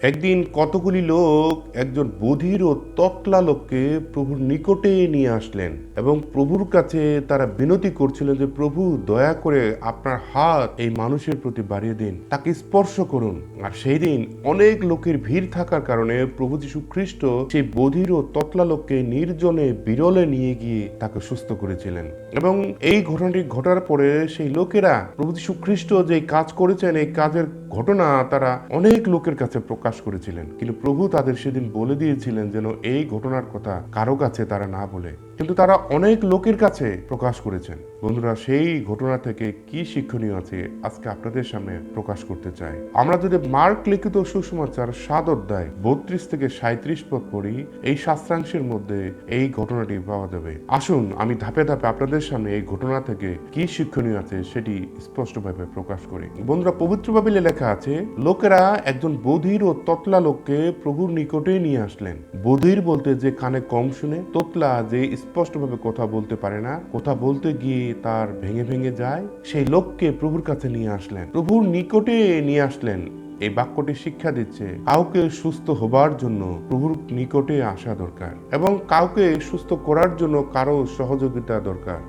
একদিন কতগুলি লোক একজন বধির ও তকলা লোককে প্রভুর নিকটে নিয়ে আসলেন এবং প্রভুর কাছে তারা বিনতি করছিলেন যে প্রভু দয়া করে আপনার হাত এই মানুষের প্রতি বাড়িয়ে দিন, তাকে স্পর্শ করুন। আর সেই দিন অনেক লোকের ভিড় থাকার কারণে প্রভু যীশু খ্রিস্ট সেই বধির ও তকলা লোককে নির্জনে বিরলে নিয়ে গিয়ে তাকে সুস্থ করেছিলেন। এবং এই ঘটনাটি ঘটার পরে সেই লোকেরা প্রভু যীশু খ্রিস্ট যে কাজ করেছেন এই কাজের ঘটনা তারা অনেক লোকের কাছে প্রকাশ করেছিলেন, কিন্তু প্রভু তাদের সেদিন বলে দিয়েছিলেন যেন এই ঘটনার কথা কারো কাছে তারা না বলে, কিন্তু তারা অনেক লোকের কাছে প্রকাশ করেছেন। বন্ধুরা, সেই ঘটনা থেকে কি শিক্ষণীয় আছে আজকে আপনাদের সামনে প্রকাশ করতে চাই। আমরা যদি মার্ক লিখিত সুসমাচার 7 অধ্যায় 32 থেকে 37 পদ পড়ি, এই শাস্ত্রাংশের মধ্যে এই ঘটনাটি পাওয়া যাবে। আসুন আমি ধাপে ধাপে আপনাদের সামনে এই ঘটনা থেকে কি শিক্ষণীয় আছে সেটি স্পষ্টভাবে প্রকাশ করি। বন্ধুরা, পবিত্র বাইবেলে লেখা আছে, লোকেরা একজন বধির ও ততলা লোককে প্রভুর নিকটে নিয়ে আসলেন। বধির বলতে যে কানে কম শুনে, ততলা যে স্পষ্টভাবে কথা বলতে পারে না, কথা বলতে গিয়ে তার ভেঙে ভেঙে যায়, সেই লোককে প্রভুর কাছে নিয়ে আসলেন, প্রভুর নিকটে নিয়ে আসলেন। এই বাক্যটি শিক্ষা দিচ্ছে কাউকে সুস্থ হবার জন্য প্রভুর নিকটে আসা দরকার এবং কাউকে সুস্থ করার জন্য কারো সহযোগিতা দরকার।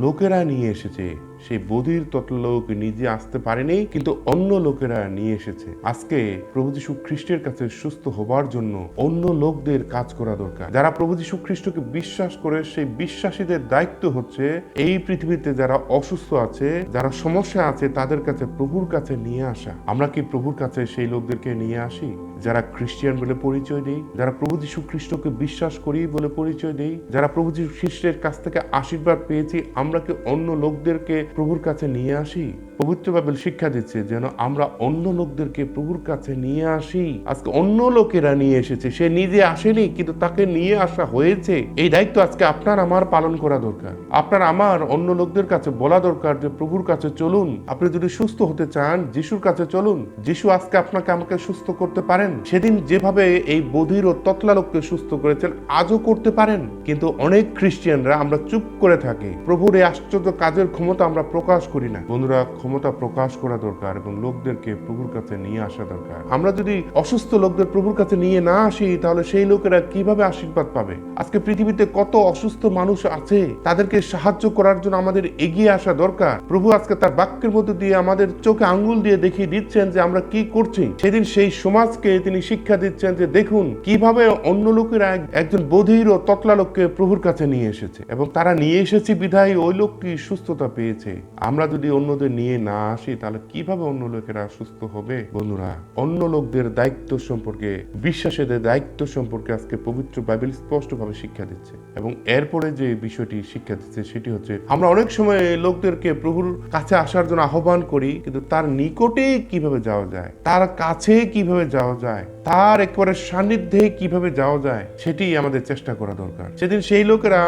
লোকেরা নিয়ে এসেছে, সেই বধির ততলা লোক নিজে আসতে পারেনি, কিন্তু অন্য লোকেরা নিয়ে এসেছে। আজকে প্রভু যীশু খ্রিস্টের কাছে সুস্থ হবার জন্য অন্য লোকদের কাজ করা দরকার। যারা প্রভু যীশু খ্রিস্টকে বিশ্বাস করে, সেই বিশ্বাসীদের দায়িত্ব হচ্ছে এই পৃথিবীতে যারা অসুস্থ আছে, যারা সমস্যা আছে, তাদের কাছে প্রভুর কাছে নিয়ে আসা। আমরা কি প্রভুর কাছে সেই লোকদেরকে নিয়ে আসি? যারা খ্রিস্টিয়ান বলে পরিচয় দেই, যারা প্রভু যীশু খ্রিস্টকে বিশ্বাস করি বলে পরিচয় দেই, যারা প্রভু যীশু খ্রিস্টের কাছ থেকে আশীর্বাদ পেয়েছি, আমরা কি অন্য লোকদেরকে প্রভুর কাছে নিয়ে আসি? পবিত্র বাইবেল শিক্ষা দিচ্ছে যেন আমরা অন্য লোকদেরকে প্রভুর কাছে নিয়ে আসি। আজকে অন্য লোকেরা নিয়ে এসেছে, সে নিজে আসেনি, কিন্তু তাকে নিয়ে আসা হয়েছে। এই দায়িত্ব আজকে আপনার আমার পালন করা দরকার। আপনার আমার অন্য লোকদের কাছে বলা দরকার যে প্রভুর কাছে চলুন। আপনি যদি সুস্থ হতে চান, যিশুর কাছে চলুন। যিশু আজকে আপনাকে আমাকে সুস্থ করতে পারেন। সেদিন যেভাবে এই বধির ও ততলা লোককে সুস্থ করেছেন, আজও করতে পারেন। কিন্তু অনেক খ্রিস্টিয়ানরা আমরা চুপ করে থাকি, প্রভুর এই আশ্চর্য কাজের ক্ষমতা আমরা প্রকাশ করি না। বন্ধুরা, ক্ষমতা প্রকাশ করা দরকার এবং লোকদেরকে প্রভুর কাছে নিয়ে আসা দরকার। আমরা যদি অসুস্থ লোকদের প্রভুর কাছে নিয়ে না আসি, তাহলে সেই লোকেরা কিভাবে আশীর্বাদ পাবে? আজকে পৃথিবীতে কত অসুস্থ মানুষ আছে, তাদেরকে সাহায্য করার জন্য আমাদের এগিয়ে আসা দরকার। প্রভু আজকে তার বাক্যের মধ্যে দিয়ে আমাদের চোখে আঙ্গুল দিয়ে দেখিয়ে দিচ্ছেন যে আমরা কি করছি। সেদিন সেই সমাজকে তিনি শিক্ষা দিচ্ছেন যে দেখুন কিভাবে অন্য লোকেরা একজন বধির ও ততলা লোককে প্রভুর কাছে নিয়ে এসেছে এবং তারা নিয়ে এসেছে বিধায় ওই লোকটি সুস্থতা পেয়েছে। আমরা যদি অন্যদের নিয়ে না আসি, তাহলে কিভাবে অন্য লোকেরা সুস্থ হবে? বন্ধুরা, অন্য লোকদের দায়িত্ব সম্পর্কে, বিশ্বাসীদের দায়িত্ব সম্পর্কে আজকে পবিত্র বাইবেল স্পষ্টভাবে শিক্ষা দিচ্ছে এবং এরপরে যে বিষয়টি শিক্ষা দিচ্ছে সেটি হচ্ছে আমরা অনেক সময় লোকদেরকে প্রভুর কাছে আসার জন্য আহ্বান করি, কিন্তু তার নিকটে কিভাবে যাওয়া যায়, তার কাছে কিভাবে যাওয়া যায়, তার একেবারে সান্নিধ্যে কিভাবে যাওয়া যায়, সেটি আমাদের চেষ্টা করা দরকার। সেদিন সেই লোকেরা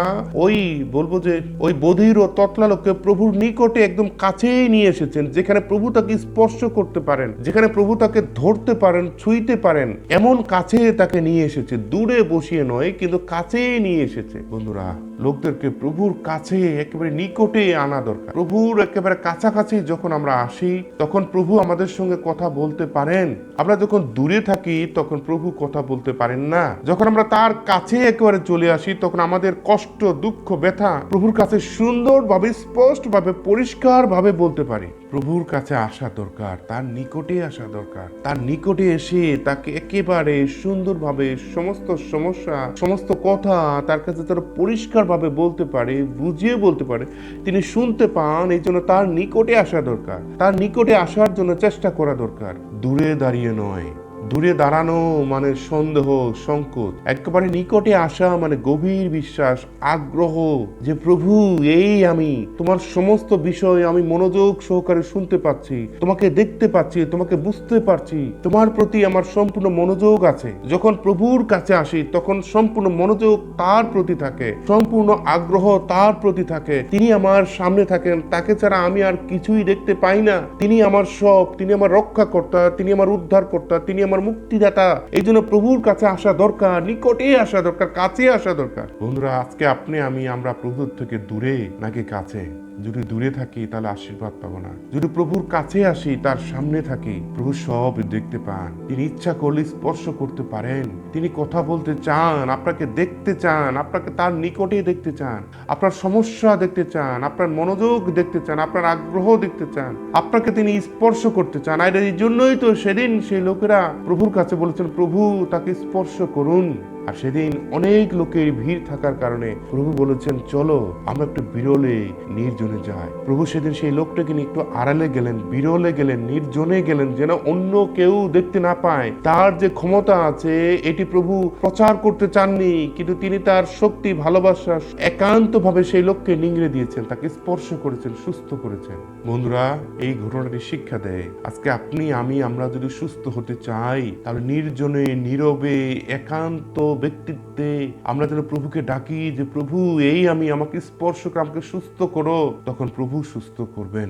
বলবো যে ওই বধির ও ততলা লোককে প্রভুর নিকটে একদম কাছেই নিয়ে এসেছেন, যেখানে প্রভু তাকে স্পর্শ করতে পারেন, যেখানে প্রভু তাকে ধরতে পারেন, ছুঁইতে পারেন, এমন কাছে তাকে নিয়ে এসেছে। দূরে বসিয়ে নয়, কিন্তু কাছেই নিয়ে এসেছে। বন্ধুরা, লোকদেরকে প্রভুর কাছে একেবারে নিকটে আনা দরকার। প্রভুর একেবারে কাছাকাছি যখন আমরা আসি, তখন প্রভু আমাদের সঙ্গে কথা বলতে পারেন। আমরা যখন দূরে থাকি, তখন প্রভু কথা বলতে পারেন না। যখন আমরা তার কাছে একেবারে চলে আসি, তখন আমাদের কষ্ট, দুঃখ, ব্যথা প্রভুর কাছে সুন্দরভাবে, স্পষ্টভাবে, পরিষ্কারভাবে বলতে পারি। প্রভুর কাছে আসা দরকার, তার নিকটে আসা দরকার। তার নিকটে এসে তাকে একেবারে সুন্দরভাবে সমস্ত সমস্যা, সমস্ত কথা তার কাছে তারা পরিষ্কারভাবে বলতে পারে, বুঝিয়ে বলতে পারে, তিনি শুনতে পান। এই জন্য তার নিকটে আসা দরকার। তার নিকটে আসার জন্য চেষ্টা করা দরকার। দূরে দাঁড়িয়ে নয়। দূরে দাঁড়ানো মানে সন্দেহ, সংকোচ। একেবারে নিকটে আসা মানে গভীর বিশ্বাস, আগ্রহ যে প্রভু, এই আমি তোমার সমস্ত বিষয় আমি মনোযোগ সহকারে শুনতে পাচ্ছি, তোমাকে দেখতে পাচ্ছি, তোমাকে বুঝতে পারছি, তোমার প্রতি আমার সম্পূর্ণ মনোযোগ আছে। যখন প্রভুর কাছে আসি, তখন সম্পূর্ণ মনোযোগ তার প্রতি থাকে, সম্পূর্ণ আগ্রহ তার প্রতি থাকে। তিনি আমার সামনে থাকেন, তাকে ছাড়া আমি আর কিছুই দেখতে পাই না। তিনি আমার সব, তিনি আমার রক্ষাকর্তা, তিনি আমার উদ্ধারকর্তা, তিনি আমার মুক্তিদাতা। এই জন্য প্রভুর কাছে আসা দরকার, নিকটে আসা দরকার, কাছে আসা দরকার। বন্ধুরা, আজকে আপনি আমরা প্রভুর থেকে দূরে নাকি কাছে? যদি দূরে থাকি তাহলে আশীর্বাদ পাবো না। যদি প্রভুর কাছে আসি, তার সামনে থাকি, প্রভু সব দেখতে পান। তিনি ইচ্ছা করলে স্পর্শ করতে পারেন। তিনি কথা বলতে চান, আপনাকে দেখতে চান, আপনাকে তার নিকটে দেখতে চান, আপনার সমস্যা দেখতে চান, আপনার মনোযোগ দেখতে চান, আপনার আগ্রহ দেখতে চান, আপনাকে তিনি স্পর্শ করতে চান। আর এই জন্যই তো সেদিন সেই লোকেরা প্রভুর কাছে বলেছেন, প্রভু তাকে স্পর্শ করুন। আর সেদিন অনেক লোকের ভিড় থাকার কারণে প্রভু বলেছেন, চলো আমরা একটু বিরলে নির্জনে যাই। প্রভু সেদিন সেই লোকটাকে নিয়ে একটু আড়ালে গেলেন, বিরলে গেলেন, নির্জনে গেলেন, যেন অন্য কেউ দেখতে না পায়। তার যে ক্ষমতা আছে এটি প্রভু প্রচার করতে চাননি, কিন্তু তিনি তার শক্তি, ভালোবাসা একান্ত ভাবে সেই লোককে নিংড়ে দিয়েছেন, তাকে স্পর্শ করেছেন, সুস্থ করেছেন। বন্ধুরা, এই ঘটনাটি শিক্ষা দেয় আজকে আপনি আমরা যদি সুস্থ হতে চাই, তাহলে নির্জনে, নীরবে, একান্ত ব্যক্তিত্বে আমরা যেন প্রভুকে ডাকি যে প্রভু এই আমাকে স্পর্শ করে আমাকে সুস্থ করো, তখন প্রভু সুস্থ করবেন।